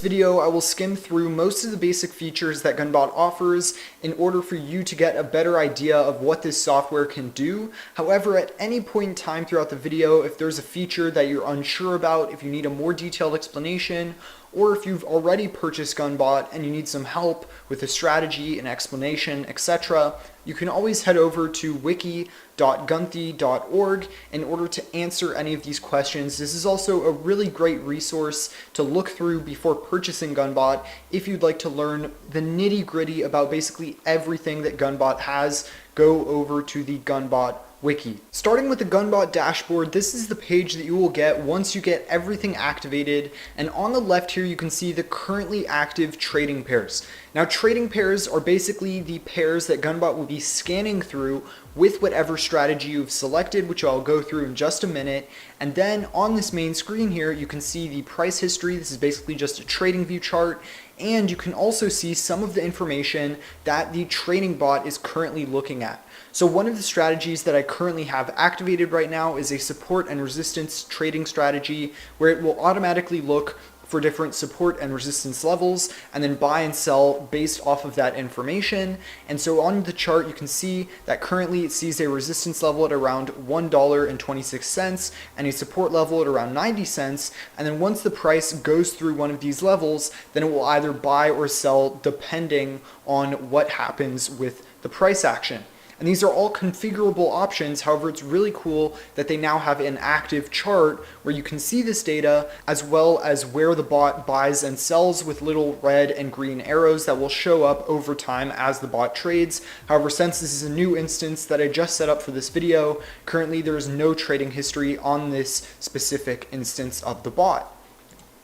Video, I will skim through most of the basic features that Gunbot offers in order for you to get a better idea of what this software can do. However, at any point in time throughout the video, if there's a feature that you're unsure about, if you need a more detailed explanation, or if you've already purchased Gunbot and you need some help with a strategy, an explanation, etc., you can always head over to wiki.gunthi.org in order to answer any of these questions. This is also a really great resource to look through before purchasing Gunbot if you'd like to learn the nitty-gritty about basically everything that Gunbot has. Go over to the Gunbot wiki. Starting with the Gunbot dashboard, this is the page that you will get once you get everything activated, and on the left here you can see the currently active trading pairs. Now trading pairs are basically the pairs that Gunbot will be scanning through with whatever strategy you've selected, which I'll go through in just a minute. And then on this main screen here you can see the price history. This is basically just a trading view chart, and you can also see some of the information that the trading bot is currently looking at. So one of the strategies that I currently have activated right now is a support and resistance trading strategy where it will automatically look for different support and resistance levels and then buy and sell based off of that information. And so on the chart you can see that currently it sees a resistance level at around $1.26 and a support level at around 90 cents. And then once the price goes through one of these levels, then it will either buy or sell depending on what happens with the price action. And these are all configurable options. However, it's really cool that they now have an active chart where you can see this data as well as where the bot buys and sells with little red and green arrows that will show up over time as the bot trades. However, since this is a new instance that I just set up for this video, currently there is no trading history on this specific instance of the bot.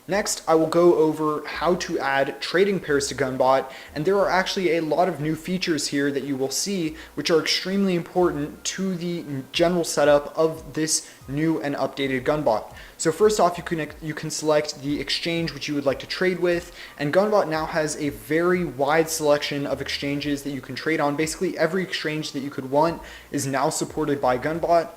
Next, I will go over how to add trading pairs to Gunbot, and there are actually a lot of new features here that you will see which are extremely important to the general setup of this new and updated Gunbot. So first off, you can select the exchange which you would like to trade with, and Gunbot now has a very wide selection of exchanges that you can trade on. Basically every exchange that you could want is now supported by Gunbot.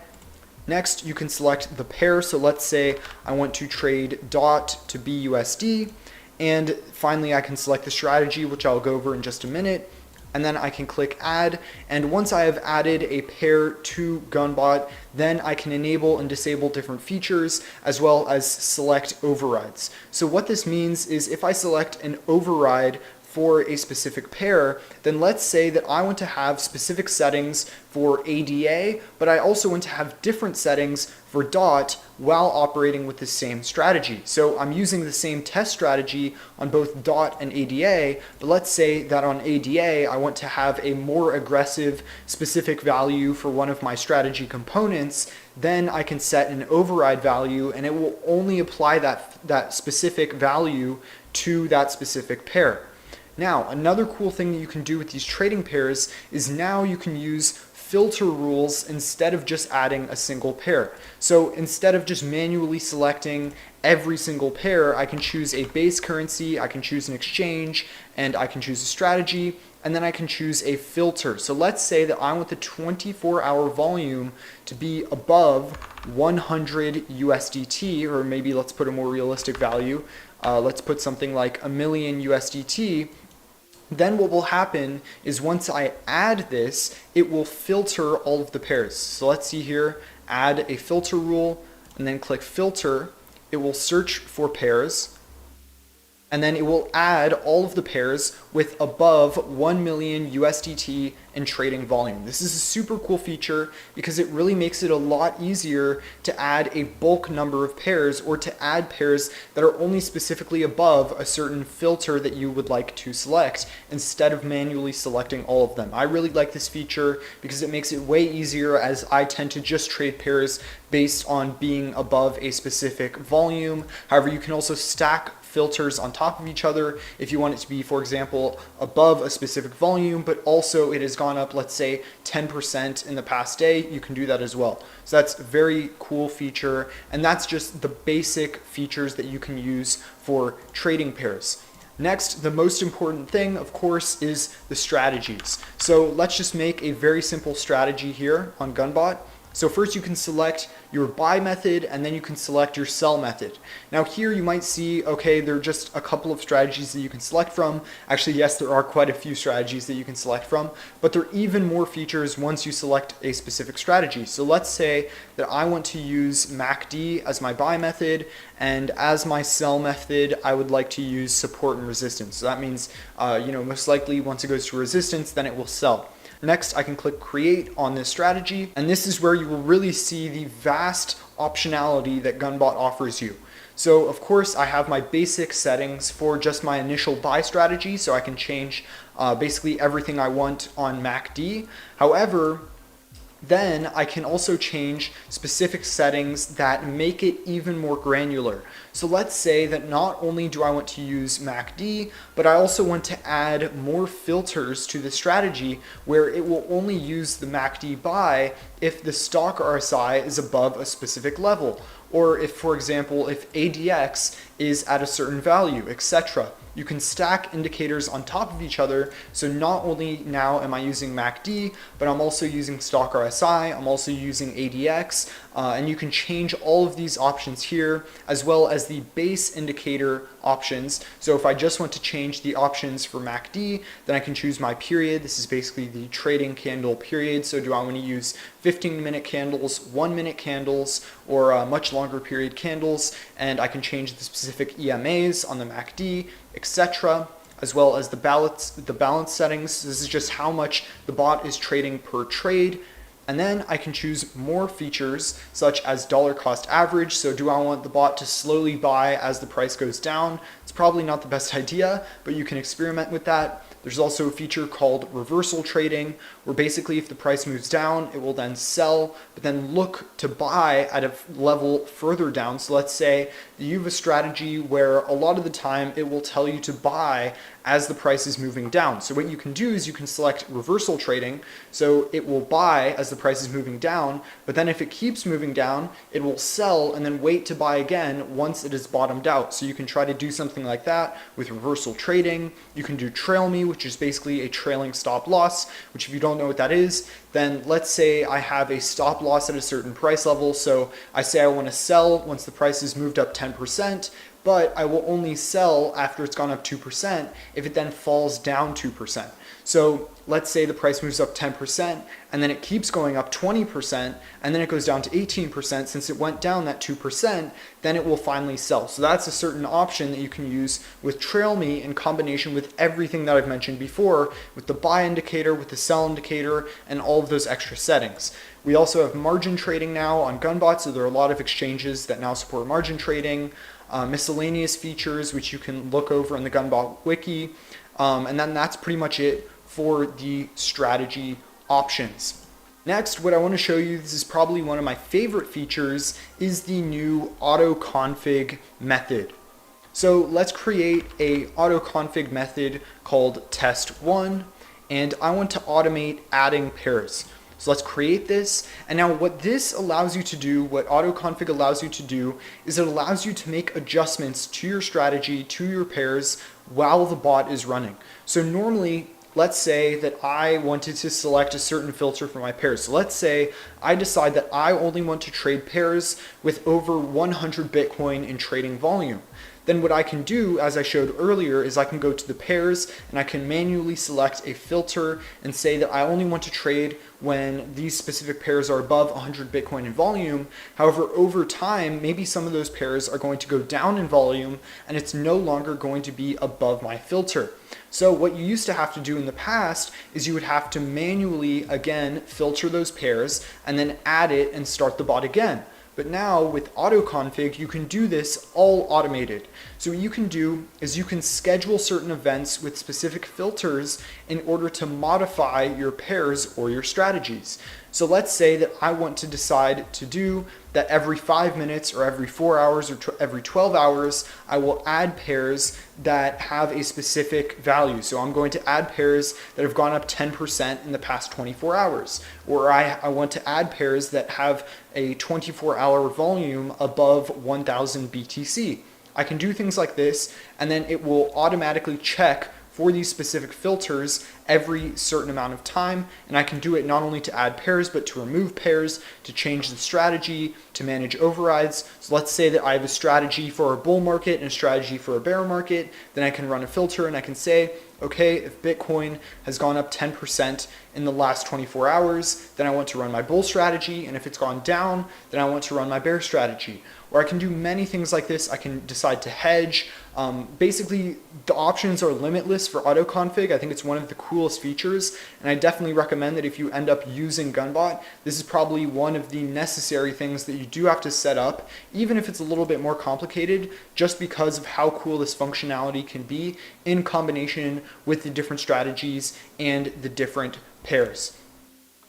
Next, you can select the pair. So let's say I want to trade DOT to BUSD. And finally, I can select the strategy, which I'll go over in just a minute. And then I can click add. And once I have added a pair to Gunbot, then I can enable and disable different features as well as select overrides. So what this means is if I select an override for a specific pair, then let's say that I want to have specific settings for ADA, but I also want to have different settings for DOT while operating with the same strategy. So I'm using the same test strategy on both DOT and ADA, but let's say that on ADA I want to have a more aggressive specific value for one of my strategy components. Then I can set an override value and it will only apply that specific value to that specific pair. Now, another cool thing that you can do with these trading pairs is now you can use filter rules instead of just adding a single pair. So instead of just manually selecting every single pair, I can choose a base currency, I can choose an exchange, and I can choose a strategy, and then I can choose a filter. So let's say that I want the 24-hour volume to be above 100 USDT, or maybe let's put a more realistic value. Let's put something like $1 million USDT. Then what will happen is once I add this, it will filter all of the pairs. So let's see here, add a filter rule, and then click filter. It will search for pairs, and then it will add all of the pairs with above 1 million USDT in trading volume. This is a super cool feature because it really makes it a lot easier to add a bulk number of pairs or to add pairs that are only specifically above a certain filter that you would like to select instead of manually selecting all of them. I really like this feature because it makes it way easier, as I tend to just trade pairs based on being above a specific volume. However, you can also stack filters on top of each other if you want it to be, for example, above a specific volume, but also it has gone up, let's say 10% in the past day, you can do that as well. So that's a very cool feature, and that's just the basic features that you can use for trading pairs. Next, the most important thing, of course, is the strategies. So let's just make a very simple strategy here on Gunbot. So first you can select your buy method, and then you can select your sell method. Now here you might see, okay, there are just a couple of strategies that you can select from. Actually, yes, there are quite a few strategies that you can select from, but there are even more features once you select a specific strategy. So let's say that I want to use MACD as my buy method, and as my sell method, I would like to use support and resistance. So that means, most likely once it goes to resistance, then it will sell. Next, I can click create on this strategy, and this is where you will really see the vast optionality that Gunbot offers you. So of course I have my basic settings for just my initial buy strategy, so I can change basically everything I want on MACD. However, then I can also change specific settings that make it even more granular. So let's say that not only do I want to use MACD, but I also want to add more filters to the strategy where it will only use the MACD buy if the stock RSI is above a specific level, or if, for example, if ADX is at a certain value, etc. You can stack indicators on top of each other, so not only now am I using MACD, but I'm also using stock RSI, I'm also using ADX, and you can change all of these options here, as well as the base indicator options. So if I just want to change the options for MACD, then I can choose my period. This is basically the trading candle period. So do I want to use 15-minute candles, 1-minute candles, or much longer period candles? And I can change the specific EMAs on the MACD, etc., as well as the balance settings. This is just how much the bot is trading per trade. And then I can choose more features such as dollar cost average. So do I want the bot to slowly buy as the price goes down? It's probably not the best idea, but you can experiment with that. There's also a feature called reversal trading, where basically if the price moves down, it will then sell, but then look to buy at a level further down. So let's say you have a strategy where a lot of the time it will tell you to buy as the price is moving down. So what you can do is you can select reversal trading, so it will buy as the price is moving down, but then if it keeps moving down, it will sell and then wait to buy again once it is bottomed out. So you can try to do something like that with reversal trading. You can do trail me, which is basically a trailing stop loss, which if you don't know what that is, then let's say I have a stop loss at a certain price level. So I say I want to sell once the price has moved up 10%, but I will only sell after it's gone up 2% if it then falls down 2%. So let's say the price moves up 10% and then it keeps going up 20% and then it goes down to 18%. Since it went down that 2%, then it will finally sell. So that's a certain option that you can use with Trail Me in combination with everything that I've mentioned before, with the buy indicator, with the sell indicator, and all of those extra settings. We also have margin trading now on Gunbot, so there are a lot of exchanges that now support margin trading. Miscellaneous features which you can look over in the Gunbot wiki, and then that's pretty much it for the strategy options. Next, what I want to show you, this is probably one of my favorite features, is the new auto config method. So let's create a auto config method called test1, and I want to automate adding pairs. So let's create this. And now what this allows you to do, what AutoConfig allows you to do, is it allows you to make adjustments to your strategy, to your pairs, while the bot is running. So normally, let's say that I wanted to select a certain filter for my pairs. So let's say I decide that I only want to trade pairs with over 100 Bitcoin in trading volume. Then what I can do, as I showed earlier, is I can go to the pairs and I can manually select a filter and say that I only want to trade when these specific pairs are above 100 Bitcoin in volume. However, over time, maybe some of those pairs are going to go down in volume and it's no longer going to be above my filter. So what you used to have to do in the past is you would have to manually, again, filter those pairs and then add it and start the bot again. But now with AutoConfig, you can do this all automated. So what you can do is you can schedule certain events with specific filters in order to modify your pairs or your strategies. So let's say that I want to decide to do that every 5 minutes or every 4 hours or every 12 hours, I will add pairs that have a specific value. So I'm going to add pairs that have gone up 10% in the past 24 hours. Or I want to add pairs that have a 24-hour volume above 1000 BTC. I can do things like this, and then it will automatically check for these specific filters every certain amount of time, and I can do it not only to add pairs, but to remove pairs, to change the strategy, to manage overrides. So let's say that I have a strategy for a bull market and a strategy for a bear market, then I can run a filter and I can say, okay, if Bitcoin has gone up 10% in the last 24 hours, then I want to run my bull strategy, and if it's gone down, then I want to run my bear strategy. Or I can do many things like this. I can decide to hedge. Basically, the options are limitless for auto config. I think it's one of the coolest features, and I definitely recommend that if you end up using Gunbot, this is probably one of the necessary things that you do have to set up, even if it's a little bit more complicated, just because of how cool this functionality can be in combination with the different strategies and the different pairs.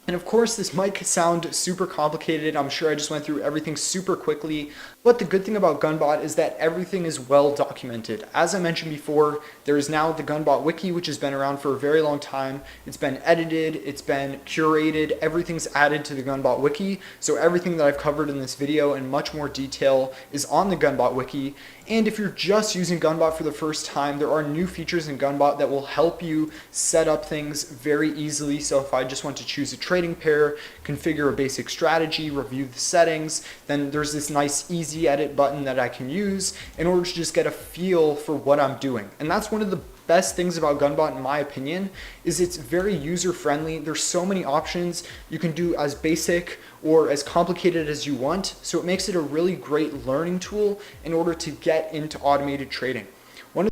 And of course, this might sound super complicated. I'm sure I just went through everything super quickly. But the good thing about Gunbot is that everything is well documented. As I mentioned before, there is now the Gunbot wiki, which has been around for a very long time. It's been edited, it's been curated, everything's added to the Gunbot wiki. So everything that I've covered in this video in much more detail is on the Gunbot wiki. And if you're just using Gunbot for the first time, there are new features in Gunbot that will help you set up things very easily. So if I just want to choose a trading pair, configure a basic strategy, review the settings, then there's this nice easy edit button that I can use in order to just get a feel for what I'm doing. And that's one of the best things about Gunbot, in my opinion, is it's very user friendly. There's so many options. You can do as basic or as complicated as you want. So it makes it a really great learning tool in order to get into automated trading.